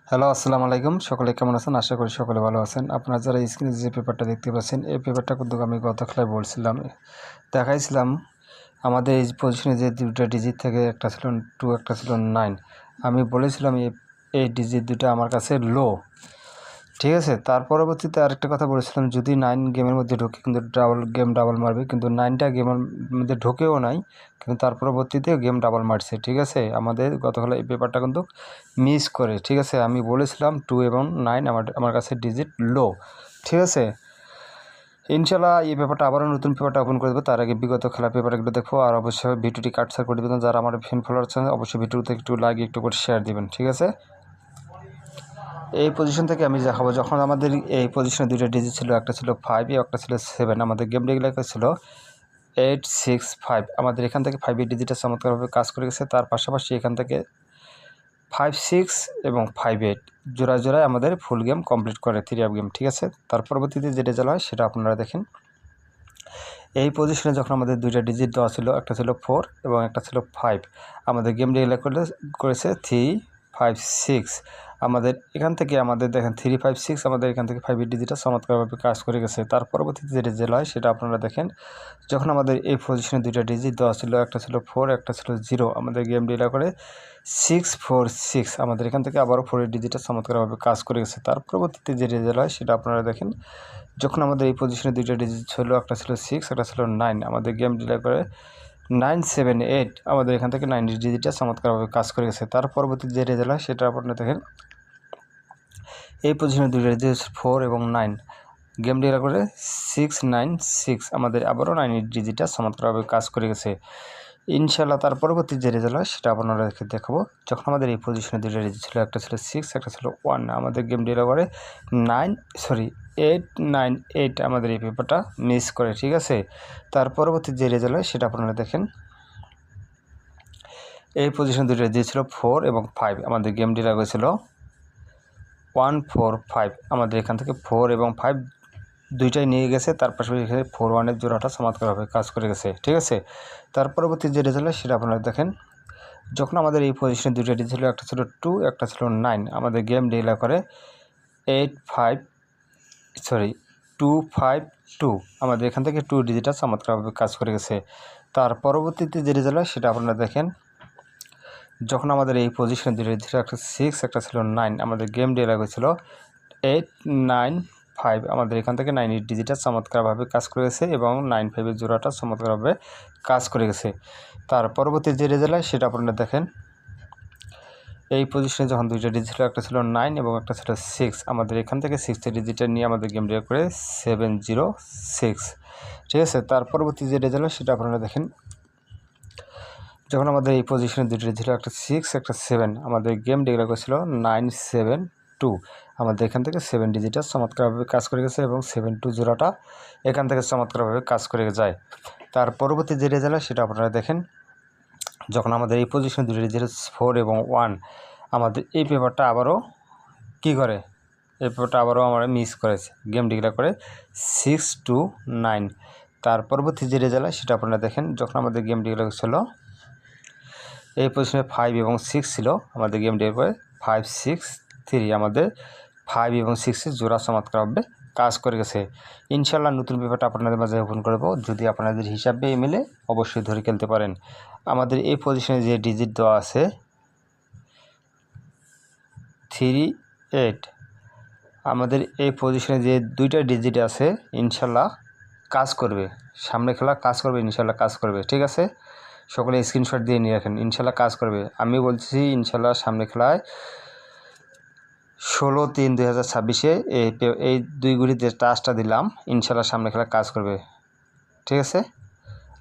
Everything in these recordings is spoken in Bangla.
হ্যালো, আসসালামু আলাইকুম। সকলে কেমন আছেন? আশা করি সকলে ভালো আছেন। আপনারা যারা স্ক্রিনে যে পেপারটা দেখতে পাচ্ছেন, এই পেপারটা কিন্তু আমি গত খেলায় বলছিলাম, দেখাইছিলাম আমাদের এই পজিশনে যে দুটো ডিজিট থেকে, একটা ছিল 2, একটা ছিল 9। আমি বলেছিলাম এই ডিজিট দুটো আমার কাছে লো, ঠিক আছে। তার পরবর্তীতে আরেকটা কথা বলেছিলাম, যদি 9 গেমের মধ্যে ঢোকে কিন্তু ডাবল মারবে, কিন্তু 9টা গেমের মধ্যে ঢোকেও নাই, কিন্তু তার পরবর্তীতে গেম ডাবল মারছে, ঠিক আছে। আমাদের গতকাল এই পেপারটা কিন্তু মিস করে, ঠিক আছে। আমি বলেছিলাম 2 এবং 9 আমার কাছে ডিজিট লো, ঠিক আছে। ইনশাল্লাহ এই পেপারটা আবারও নতুন পেপারটা ওপেন করে দেবো। তার আগে বিগত খেলা পেপারগুলো দেখো, আর অবশ্যই ভিডিওটি কাটসার করে দেবেন। যারা আমার ফ্যান ফলোয়ার আছেন অবশ্যই ভিডিওতে একটু লাইক একটু করে শেয়ার দিবেন, ঠিক আছে। এই পজিশন থেকে আমি দেখাবো, যখন আমাদের এই পজিশনে দুইটা ডিজিট ছিল, একটা ছিল 5 একটা ছিল 7। আমাদের গেম রেগুলার ছিল 8, 6, 5। আমাদের এখান থেকে 5 এর ডিজিটটা চমৎকারভাবে কাজ করে গেছে। তার পাশাপাশি এখান থেকে 5, 6 এবং 5, 8 জোড়ায় জোড়ায় আমাদের ফুল গেম কমপ্লিট করে 3 আপ গেম, ঠিক আছে। তার পরবর্তীতে যে রেজাল্ট হয় সেটা আপনারা দেখেন। এই পজিশনে যখন আমাদের দুইটা ডিজিট দেওয়া ছিল, একটা ছিল 4 এবং একটা ছিল 5, আমাদের গেম রেগুলার করেছে 3, 5, 6। আমাদের এখান থেকে আমাদের দেখেন 3, 5, 6 আমাদের এখান থেকে 5 এর ডিজিটটা চমৎকারভাবে কাজ করে গেছে। তার পরবর্তীতে যে রেজাল্ট হয় সেটা আপনারা দেখেন। যখন আমাদের এই পজিশনে দুইটা ডিজিট দেওয়া ছিল, একটা ছিল 4 একটা ছিল 0, আমাদের গেম ডিলার করে 6, 4, 6। আমাদের এখান থেকে আবারও 4 এর ডিজিটটা চমৎকারভাবে কাজ করে গেছে। তার পরবর্তীতে যে রেজাল্ট হয় সেটা আপনারা দেখেন। যখন আমাদের এই পজিশনে দুইটা ডিজিট ছিল, একটা ছিল 6 একটা ছিল 9, আমাদের গেম ডিলার করে 9, 7, 8। আমাদের এখান থেকে 9 এর ডিজিটটা চমৎকারভাবে কাজ করে গেছে। তার পরবর্তী যে রেজাল্ট হয় সেটা আপনারা দেখেন। এই পজিশনে দুইটা ডিজিট 4 এবং 9, গেম ডিলার করে 6, 9, 6। আমাদের আবারও 9 এর ডিজিটটা চমৎকারভাবে কাজ করে গেছে ইনশাল্লাহ। তার পরবর্তী যে রেজাল্ট হয় সেটা আপনারা দেখাবো। যখন আমাদের এই পজিশনে দুইটা ডিজিট ছিল, একটা ছিল 6 একটা ছিল 1, আমাদের গেম ডিলার করে 8, 9, 8। আমাদের এই পেপারটা মিস করে, ঠিক আছে। তার পরবর্তী যে রেজাল্ট হয় সেটা আপনারা দেখেন। এই পজিশনে দুইটা ডিজিট ছিল 4 এবং 5, আমাদের গেম ডিলার হয়েছিল 1, 4, 5। আমাদের এখান থেকে 4 এবং 5 দুইটাই নিয়ে গেছে। তার পাশাপাশি এখানে 4, 1 এর জোড়াটা চমৎকারভাবে কাজ করে গেছে, ঠিক আছে। তার পরবর্তী যে রেজাল্ট সেটা আপনারা দেখেন। যখন আমাদের এই পজিশনে দুইটা ডিজিট ছিল, একটা ছিল 2 একটা ছিল 9, আমাদের গেম ডিলার করে 2, 5, 2। আমাদের এখান থেকে 2 ডিজিটটা চমৎকারভাবে কাজ করে গেছে। তার পরবর্তীতে যে রেজাল্ট হয় সেটা আপনারা দেখেন। যখন আমাদের এই পজিশনে দুইটা ডিজিট ছিল, একটা 6 একটা ছিল 9, আমাদের গেম ডিলার হয়েছিল 8, 9, 5। আমাদের এখান থেকে 9 এর ডিজিটটা চমৎকারভাবে কাজ করে গেছে এবং 9, 5 এর জোড়াটা চমৎকারভাবে কাজ করে গেছে। তার পরবর্তী যে রেজাল্ট হয় সেটা আপনারা দেখেন। এই পজিশনে যখন দুইটা ডিজিট ছিল, একটা ছিল 9 এবং একটা ছিল 6, আমাদের এখান থেকে 6 এর ডিজিটটা নিয়ে আমাদের গেম ডিলার করে 7, 0, 6, ঠিক আছে। তার পরবর্তী যে রেজাল্ট হয় সেটা আপনারা দেখেন। যখন আমাদের এই পজিশনে দুইটা ডিজিট ছিল, একটা 6 একটা 7, আমাদের গেম ডিক্লেয়ার করেছিল 9, 7, 2। আমাদের এখান থেকে 7 ডিজিটটা চমৎকারভাবে কাজ করে গেছে এবং 7, 2 জোড়াটা এখান থেকে চমৎকারভাবে কাজ করে যায়। তার পরবর্তী যে রেজাল্ট হয় সেটা আপনারা দেখেন। যখন আমাদের এই পজিশনে দুটো ডিজিট 4 এবং 1, আমাদের এই পেপারটা আবারও কী করে, এই পেপারটা আবারও আমরা মিস করেছে, গেম ডিক্লেয়ার করে 6, 2, 9। তার পরবর্তী যে রেজাল্ট হয় সেটা আপনারা দেখেন। যখন আমাদের গেম ডিক্লেয়ার ছিল, এই পজিশনে 5 এবং 6 ছিল, আমাদের গেম ডিক্লেয়ার করে 5, 6, 3। আমাদের 5 এবং 6 এর জোড়া চমৎকারভাবে কাজ করে গেছে। ইনশাল্লাহ নতুন পেপারটা আপনাদের মাঝে ওপেন করব। যদি আপনাদের হিসাবে মিলে অবশ্যই ধরে খেলতে পারেন। আমাদের এই পজিশনে যে ডিজিট দেওয়া আছে 3, 8, আমাদের এই পজিশনে যে দুইটা ডিজিট আছে ইনশাল্লাহ কাজ করবে, সামনে খেলা কাজ করবে, ইনশাল্লাহ কাজ করবে, ঠিক আছে। সকলে স্ক্রিনশট দিয়ে নিয়ে রাখেন, ইনশাল্লাহ কাজ করবে। আমি বলছি ইনশাল্লাহ সামনে খেলায় 16/3/2026 এই দুইগুলি যে টাচটা দিলাম ইনশাল্লাহ সামনে খেলা কাজ করবে, ঠিক আছে।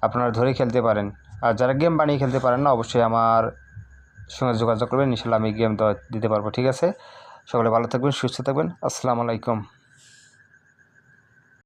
আপনারা ধরে খেলতে পারেন। আর যারা গেম বানিয়ে খেলতে পারেন না অবশ্যই আমার সঙ্গে যোগাযোগ করবেন, ইনশাল্লাহ আমি গেম দিতে পারবো, ঠিক আছে। সকলে ভালো থাকবেন, সুস্থ থাকবেন। আসসালামু আলাইকুম।